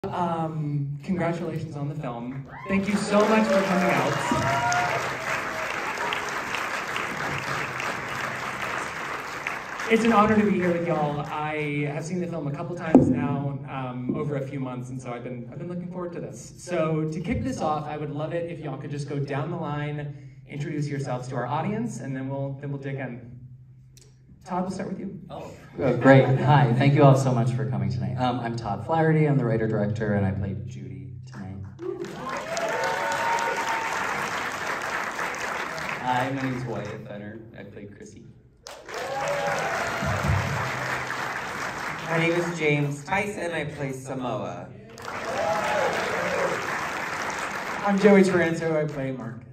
Congratulations on the film. Thank you so much for coming out. It's an honor to be here with y'all. I have seen the film a couple times now, over a few months, and so I've been looking forward to this. So to kick this off, I would love it if y'all could just go down the line, introduce yourselves to our audience, and then we'll dig in. Todd, we'll start with you. Oh, great. Hi, thank you all so much for coming tonight. I'm Todd Flaherty, I'm the writer-director, and I played Judy tonight. Hi, my name's Wyatt Fenner. I played Chrissy. My name is James Tyson. I play Samoa. I'm Joey Taranto. I play Marcus.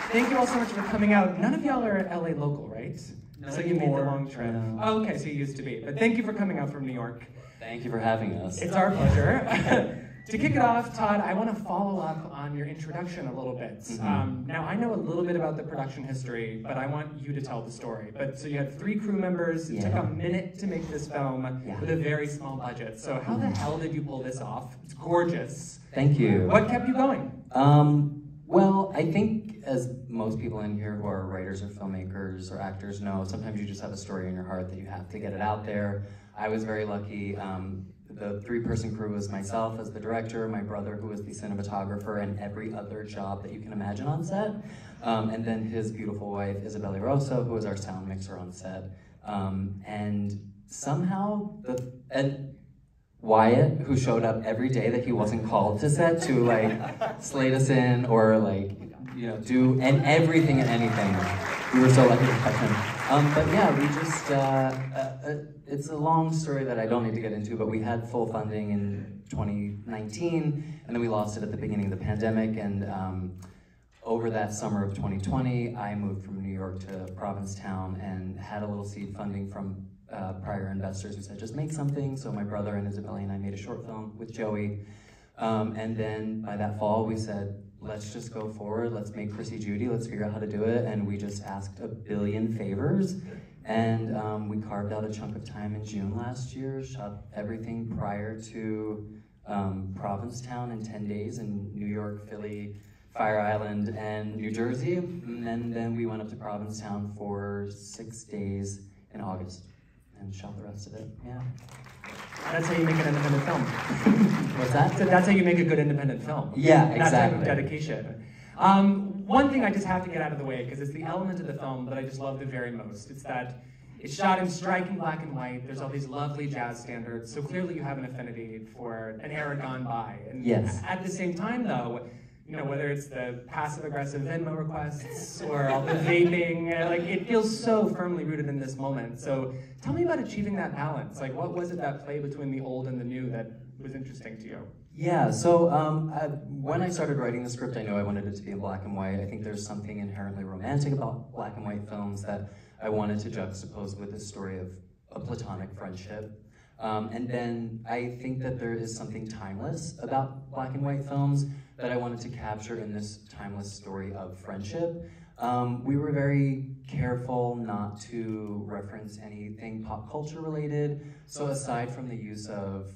Thank you all so much for coming out. None of y'all are LA local, right? No, so you made the long trip. No. Oh, okay, so you used to be. But thank you for coming out from New York. Thank you for having us. It's our pleasure. To kick it off, Todd, I want to follow up on your introduction a little bit. Now, I know a little bit about the production history, but I want you to tell the story. So you had 3 crew members. It took a minute to make this film with a very small budget. So how the hell did you pull this off? It's gorgeous. Thank you. What kept you going? Well, I think as most people in here who are writers or filmmakers or actors know, sometimes you just have a story in your heart that you have to get it out there. I was very lucky. The 3-person crew was myself as the director, my brother who was the cinematographer, and every other job that you can imagine on set. And then his beautiful wife, Isabella Rosso, who was our sound mixer on set. And somehow, and Wyatt, who showed up every day that he wasn't called to set to like slate us in or like, you know, do and everything and anything. We were so lucky to have him. But yeah, we just, it's a long story that I don't need to get into, but we had full funding in 2019, and then we lost it at the beginning of the pandemic, and over that summer of 2020, I moved from New York to Provincetown and had a little seed funding from prior investors who said, just make something. So my brother and Isabella and I made a short film with Joey. And then by that fall, we said, let's just go forward. Let's make Chrissy Judy. Let's figure out how to do it. And we just asked a billion favors. And we carved out a chunk of time in June last year, shot everything prior to Provincetown in 10 days in New York, Philly, Fire Island, and New Jersey. And then we went up to Provincetown for 6 days in August and shot the rest of it, yeah. That's how you make an independent film. What's that? So that's how you make a good independent film. Yeah, exactly. That type of dedication. One thing I just have to get out of the way, because it's the element of the film that I just love the very most. It's that it's shot in striking black and white. There's all these lovely jazz standards. So clearly you have an affinity for an era gone by. And yes. At the same time, though, you know, whether it's the passive-aggressive Venmo requests or all the vaping, like it feels so firmly rooted in this moment. So tell me about achieving that balance. Like, what was it that play between the old and the new that was interesting to you? Yeah, so when I started writing the script, I knew I wanted it to be in black and white. I think there's something inherently romantic about black and white films that I wanted to juxtapose with the story of a platonic friendship. And then I think that there is something timeless about black and white films that I wanted to capture in this timeless story of friendship. We were very careful not to reference anything pop culture related. So aside from the use of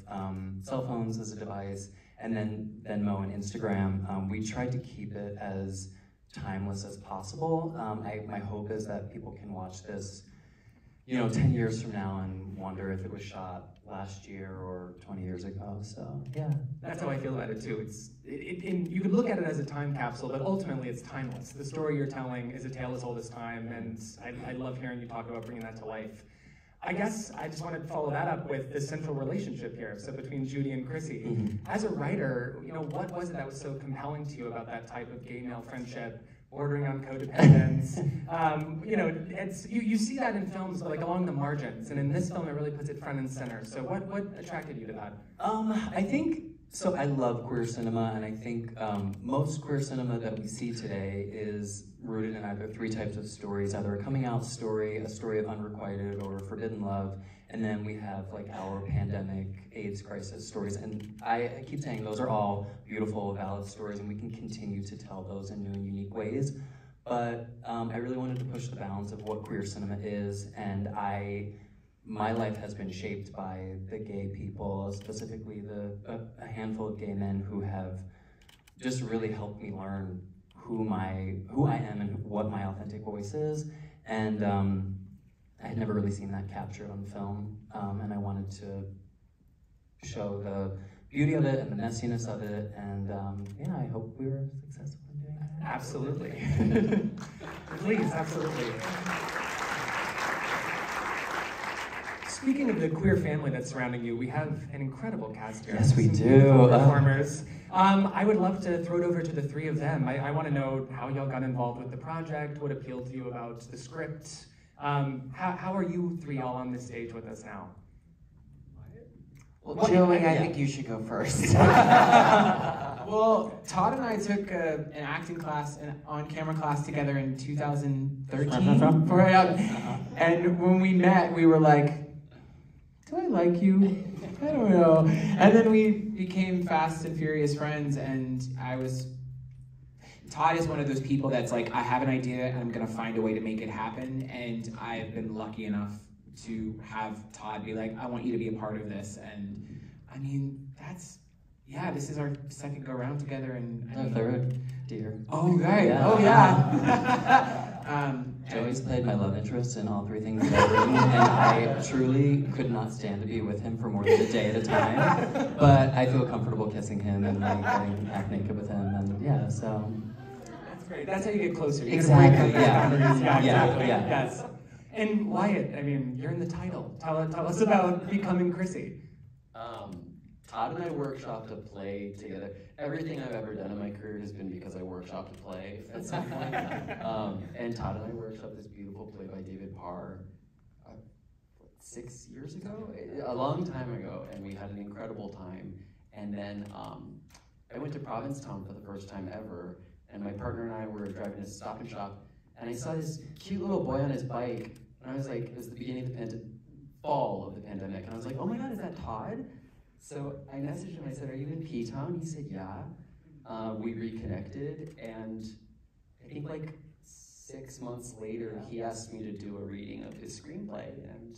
cell phones as a device and then Venmo and Instagram, we tried to keep it as timeless as possible. My hope is that people can watch this, you know, 10 years from now and wonder if it was shot last year or 20 years ago, so yeah. That's how I feel about it too. You could look at it as a time capsule, but ultimately it's timeless. The story you're telling is a tale as old as time, and I love hearing you talk about bringing that to life. I guess I just wanted to follow that up with the central relationship here, so between Judy and Chrissy. As a writer, you know, what was it that was so compelling to you about that type of gay-male friendship, bordering on codependence? You know, you see that in films like along the margins, and in this film it really puts it front and center. So what attracted you to that? I think, so I love queer cinema, and I think most queer cinema that we see today is rooted in either 3 types of stories, either a coming out story, a story of unrequited or forbidden love, and then we have like our pandemic AIDS crisis stories. And I keep saying those are all beautiful, valid stories, and we can continue to tell those in new and unique ways. But I really wanted to push the bounds of what queer cinema is, and I my life has been shaped by the gay people, specifically a handful of gay men who have just really helped me learn who I am and what my authentic voice is. And I had never really seen that captured on film, and I wanted to show the beauty of it and the messiness of it, and yeah, I hope we were successful in doing that. Absolutely. Please, absolutely. Speaking of the queer family that's surrounding you, we have an incredible cast here. Yes, we Some do. beautiful performers. I would love to throw it over to the three of them. I want to know how y'all got involved with the project, what appealed to you about the script. How are you three all on this stage with us now? Well, Joey, I think you should go first. Well, Todd and I took an acting class, an on-camera class together in 2013. And when we met, we were like, do I like you? I don't know. And then we became fast and furious friends, and Todd is one of those people that's like, I have an idea and I'm gonna find a way to make it happen, and I've been lucky enough to have Todd be like, I want you to be a part of this. And I mean, this is our second go round together, and Our third, dear. Oh, right. Yeah. Oh, yeah. Joey's played my love interest in all three things that I've written, and I truly could not stand to be with him for more than a day at a time. But I feel comfortable kissing him and like getting half naked with him, and yeah, so. That's great. That's how you get closer. You Exactly, gotta yeah. break those boundaries. Yeah, exactly. Yeah. Yes. And Wyatt, I mean, you're in the title. Tell us about becoming Chrissy. Todd and I workshopped a play together. Everything I've ever done in my career has been because I workshopped a play at some point. And Todd and I workshopped this beautiful play by David Parr 6 years ago? A long time ago, and we had an incredible time. And then I went to Provincetown for the first time ever, and my partner and I were driving to Stop and Shop, and I saw this cute little boy on his bike, and I was like, it was the beginning of the fall of the pandemic, and I was like, oh my God, is that Todd? So I messaged him, I said, are you in P-Town? He said, yeah. We reconnected, and I think like 6 months later, he asked me to do a reading of his screenplay, and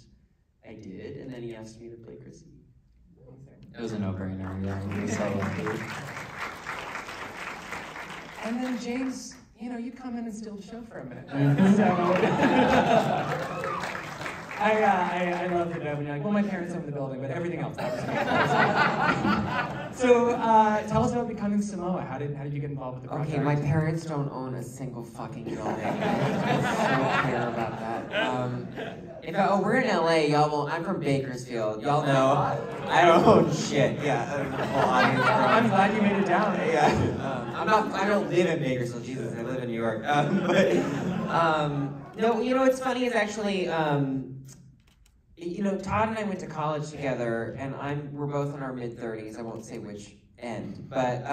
I did, and then he asked me to play Chrissy. It was a no-brainer, yeah. We were so lucky. And then James, you come in and steal the show for a minute. So I love it when you're like, well, my parents own the building, but everything else. That was so tell us about becoming Samoa. How did you get involved with the project? Okay, my parents don't own a single fucking building. I don't care about that. We're in LA, y'all won't. I'm from Bakersfield. Y'all know I don't own shit. Yeah, I'm glad you made it down. Yeah, I don't live in Bakersfield. Jesus, I live in New York. No, what's funny is actually, Todd and I went to college together, and we're both in our mid-30s. I won't say which end, but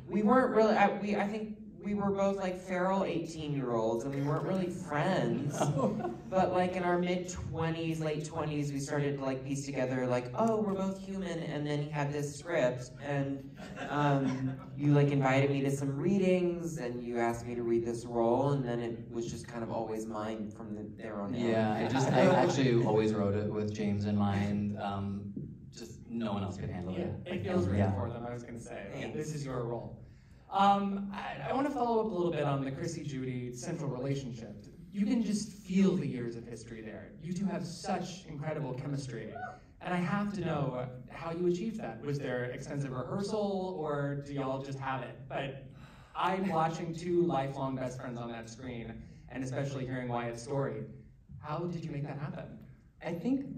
we weren't really. I think we were both like feral 18-year-olds, and we weren't really friends. But like in our mid-20s, late 20s, we started to like piece together like, oh, we're both human. And then he had this script, and you like invited me to some readings, and you asked me to read this role, and then it was just kind of always mine from there on out. Yeah, I actually always wrote it with James in mind. Just no one else could handle it. It feels right for them, I was going to say. Okay, this is your role. I want to follow up a little bit on the Chrissy Judy central relationship. You can just feel the years of history there. You two have such incredible chemistry. And I have to know how you achieved that. Was there extensive rehearsal, or do y'all just have it? But I'm watching two lifelong best friends on that screen, and especially hearing Wyatt's story. How did you make that happen? I think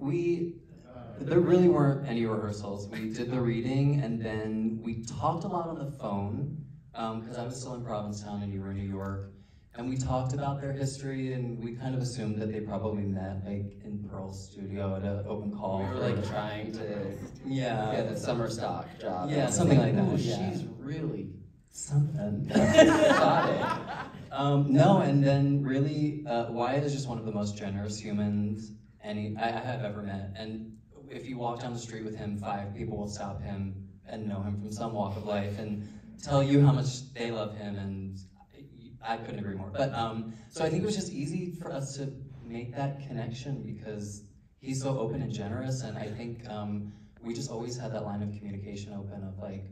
there really weren't any rehearsals. We did the reading, and then we talked a lot on the phone, because I was still in Provincetown and you were in New York. And we talked about their history, and we kind of assumed that they probably met like in Pearl's studio at an open call. We were like trying to get the summer stock job. Yeah, something like that. Oh, yeah. she's really something. got it. No, and then really, Wyatt is just one of the most generous humans I have ever met. And if you walk down the street with him, 5 people will stop him and know him from some walk of life and tell you how much they love him, and I couldn't agree more. But so I think it was just easy for us to make that connection because he's so open and generous, and I think we just always had that line of communication open of like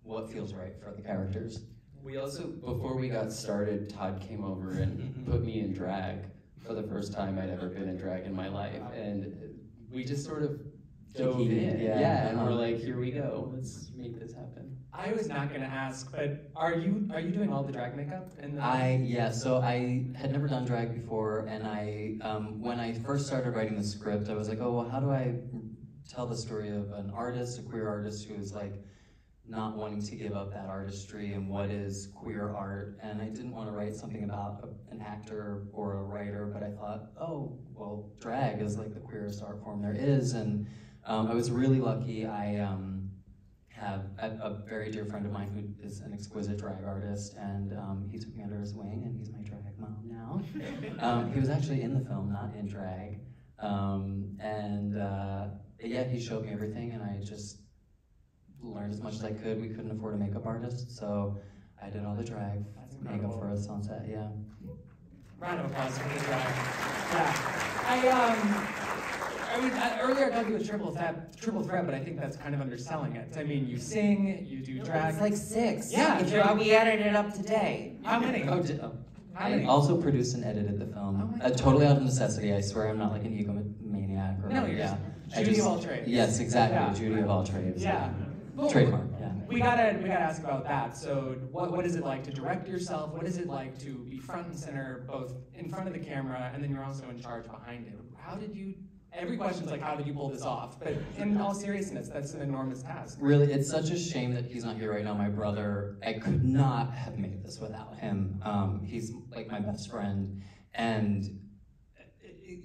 what feels right for the characters. We also, before we got started, Todd came over and put me in drag for the first time I'd ever been in drag in my life, and we just sort of dove in. Yeah, and we're like, here we go, let's make this happen. I was not going to ask, but are you doing all the drag makeup? So I had never done drag before, and I when I first started writing the script, I was like, oh, well, how do I tell the story of an artist, a queer artist who is like not wanting to give up that artistry, and what is queer art? And I didn't want to write something about an actor or a writer, but I thought, oh, well, drag is like the queerest art form there is, and I was really lucky. I have a very dear friend of mine who is an exquisite drag artist, and he took me under his wing, and he's my drag mom now. He was actually in the film, not in drag. Yeah, he showed me everything, and I just learned as much as I could. We couldn't afford a makeup artist, so I did all the drag makeup for us on set, yeah. Round of applause for the drag. Yeah. Earlier I called you a triple threat, but I think that's kind of underselling it. I mean, you sing, you do drag. It's like 6. Yeah. We edited it up today. How many? I also produced and edited the film. Totally out of necessity. I swear I'm not like an egomaniac. No, you're just Judy of all trades. Yes, exactly. Yeah. Judy of all trades. Yeah. Trademark. Yeah. We gotta ask about that. So, what is it like to direct yourself? What is it like to be front and center, both in front of the camera, and then you're also in charge behind it? How did you? Every question's like, how did you pull this off? But in all seriousness, that's an enormous task. Really, it's such a shame that he's not here right now. My brother, I could not have made this without him. He's like my best friend. And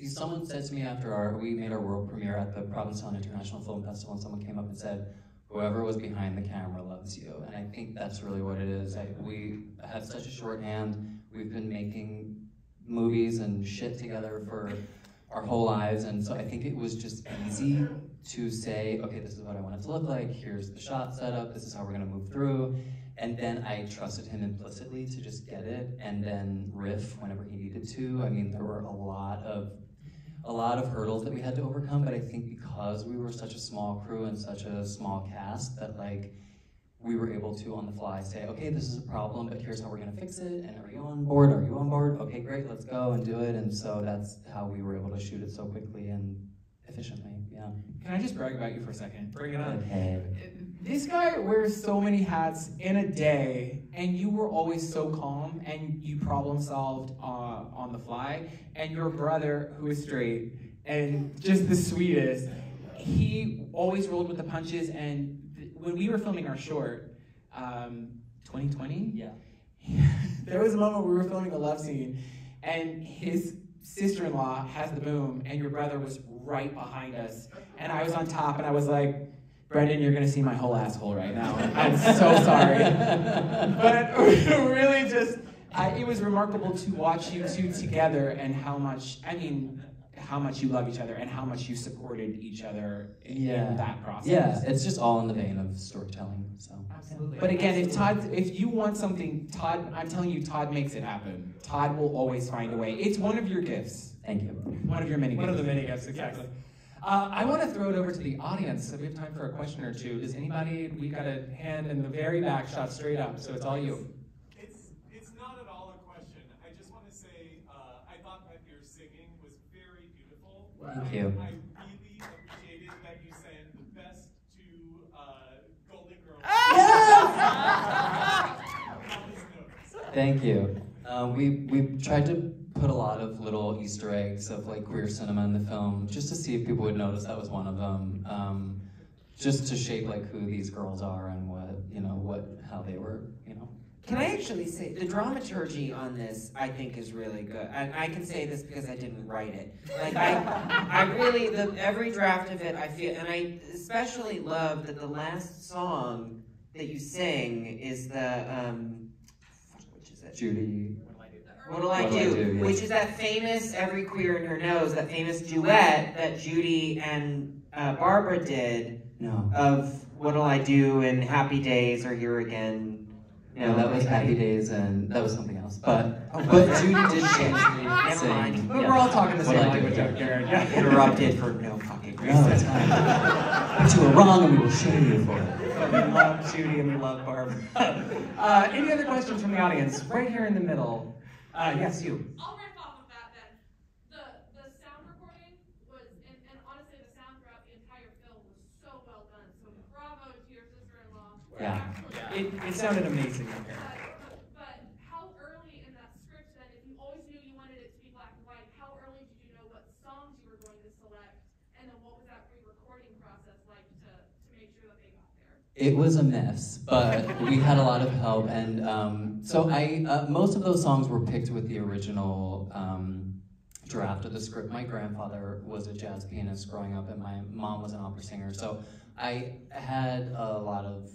someone said to me after we made our world premiere at the Provincetown International Film Festival, and someone came up and said, whoever was behind the camera loves you. And I think that's really what it is. We have such a shorthand. We've been making movies and shit together for our whole lives, and so I think it was just easy to say, okay, this is what I want it to look like, here's the shot setup, this is how we're gonna move through, and then I trusted him implicitly to just get it, and then riff whenever he needed to. I mean, there were a lot of hurdles that we had to overcome, but I think because we were such a small crew and such a small cast, that like, we were able to, on the fly, say, okay, this is a problem, but here's how we're gonna fix it, and are you on board? Are you on board? Okay, great, let's go and do it, and so that's how we were able to shoot it so quickly and efficiently, yeah. Can I just brag about you for a second? Bring it on. Okay. This guy wears so many hats in a day, and you were always so calm, and you problem solved on the fly, and your brother, who is straight, and just the sweetest, he always rolled with the punches, and when we were filming our short, 2020? Yeah. There was a moment where we were filming a love scene, and his sister-in-law has the boom, and your brother was right behind us, and I was on top, and I was like, Brendan, you're gonna see my whole asshole right now. I'm so sorry. But really just, it was remarkable to watch you two together, and how much you love each other and how much you supported each other in that process. Yeah, it's just all in the vein of storytelling. So. Absolutely. But again, if you want something, Todd, I'm telling you, Todd makes it happen. Todd will always find a way. It's one of your gifts. Thank you. One of your many gifts. One of the many gifts, exactly. I want to throw it over to the audience. If we have time for a question or two, does anybody? We got a hand in the very back, shot straight up. So it's all you. It's not at all a question. I just want to say I thought that your singing was very beautiful. Thank you. I really appreciated that you sang the best two Golden Girls. Thank you. We tried to put a lot of little Easter eggs of like queer cinema in the film, just to see if people would notice that was one of them. Just to shape like who these girls are and how they were, Can I actually say, the dramaturgy on this, I think, is really good. And I can say this because I didn't write it. Like, I really, every draft of it, I feel, and I especially love that the last song that you sing is the, which is it? Judy. What'll I do? Yes. Which is that famous, every queer in her knows, that famous duet that Judy and Barbara did No. of What'll I Do and Happy Days Are Here Again. No, that was Happy Days, and that was something else. But Judy did change me. Saying, We're all talking the same language out there. Yeah. Interrupted for no fucking reason. No, it's fine. But you were wrong, and we will shame you for it. But we love Judy and we love Barb. Any other questions from the audience? Right here in the middle. Yes, you. I'll riff off of that then. The sound recording was, and honestly, the sound throughout the entire film was so well done. So bravo to your sister-in-law. Yeah. It sounded amazing up here. But how early in that script then, if you always knew you wanted it to be black and white, how early did you know what songs you were going to select? And then what was that re-recording process like to make sure that they got there? It was a mess, but we had a lot of help, and so most of those songs were picked with the original draft of the script. My grandfather was a jazz pianist growing up, and my mom was an opera singer, so I had a lot of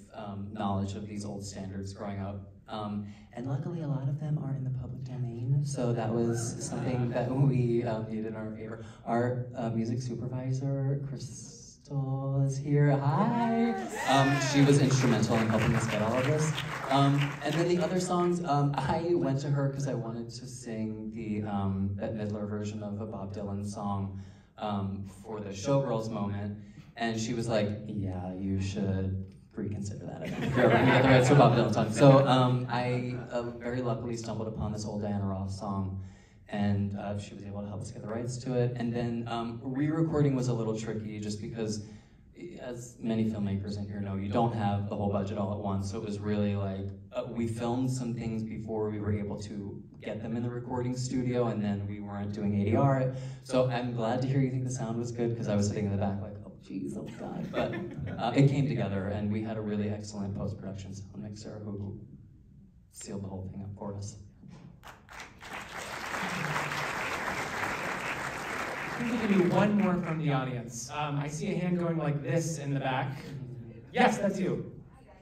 knowledge of these old standards growing up, and luckily a lot of them are in the public domain, so that was something that we needed in our favor. Our music supervisor, Crystal, is here. Hi! She was instrumental in helping us get all of this. And then the other songs, I went to her because I wanted to sing the Bette Midler version of a Bob Dylan song for the Showgirls moment. And she was like, yeah, you should reconsider that. I don't think you're ever gonna get the rights to a Bob Dylan song. So I very luckily stumbled upon this old Diana Ross song, and she was able to help us get the rights to it. And then re-recording was a little tricky just because, as many filmmakers in here know, you don't have the whole budget all at once. So it was really like, we filmed some things before we were able to get them in the recording studio, and then we weren't doing ADR. So I'm glad to hear you think the sound was good, because I was sitting in the back like, oh geez, oh God. But it came together, and we had a really excellent post-production sound mixer who sealed the whole thing up for us. I think we can do one more from the audience. I see a hand going like this in the back. Yes, that's you. Hi guys.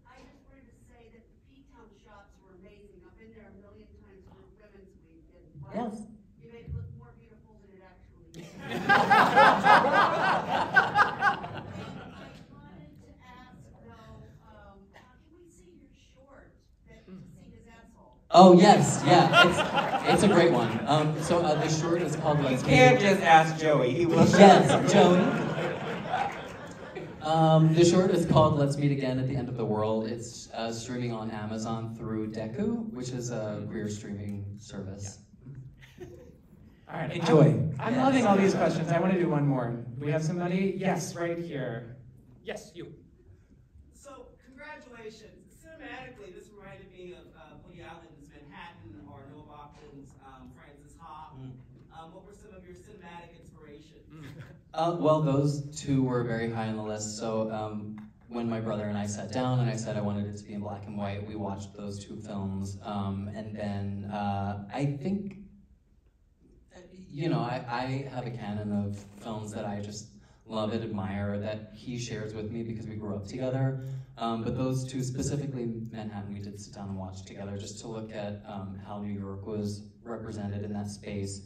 I just wanted to say that the P-Town shops were amazing. I've been there a million times for Women's Week, and Yes. you made it look more beautiful than it actually is. I wanted to ask though, can we see your short that Cena's asshole? Oh yes, yeah, it's a great one. So the short is called Let's You can't just ask Joey. He will. Yes, Joey. The short is called Let's Meet Again at the End of the World. It's streaming on Amazon through Deku, which is a queer streaming service. All right, Enjoy. I'm loving all these questions. I want to do one more. Do we have somebody? Yes, right here. Yes, you. So, congratulations. Cinematically, this reminded me of Woody Allen's Manhattan or Noah Baumbach's Francis Ha. What were some of your cinematic inspirations? Well, those two were very high on the list. So when my brother and I sat down and I said I wanted it to be in black and white, we watched those two films. And then I think, I have a canon of films that I just love and admire that he shares with me because we grew up together. But those two, specifically Manhattan, we did sit down and watch together just to look at how New York was represented in that space.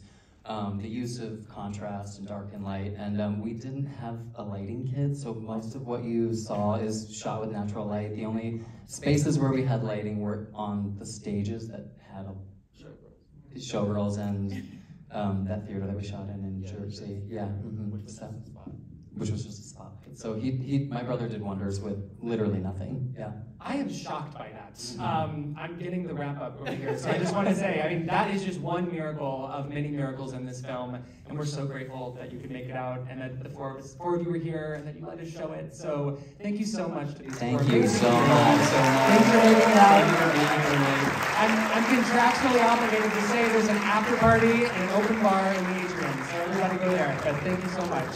The use of contrast and dark and light, and we didn't have a lighting kit, so most of what you saw is shot with natural light. The only spaces where we had lighting were on the stages that had Showgirls and that theater that we shot in Jersey. Yeah, which was just a spotlight. So my brother did wonders with literally nothing. Yeah. I am shocked by that. I'm getting the wrap up over here, so I just want to say, I mean, that is just one miracle of many miracles in this film, and we're so grateful that you could make it out, and that the four of you were here, and that you let us show it. So thank you so much to these Thank four. you so much. Thanks for making it out. I'm contractually obligated to say there's an after party and an open bar in the atrium, so everybody go there. But thank you so much.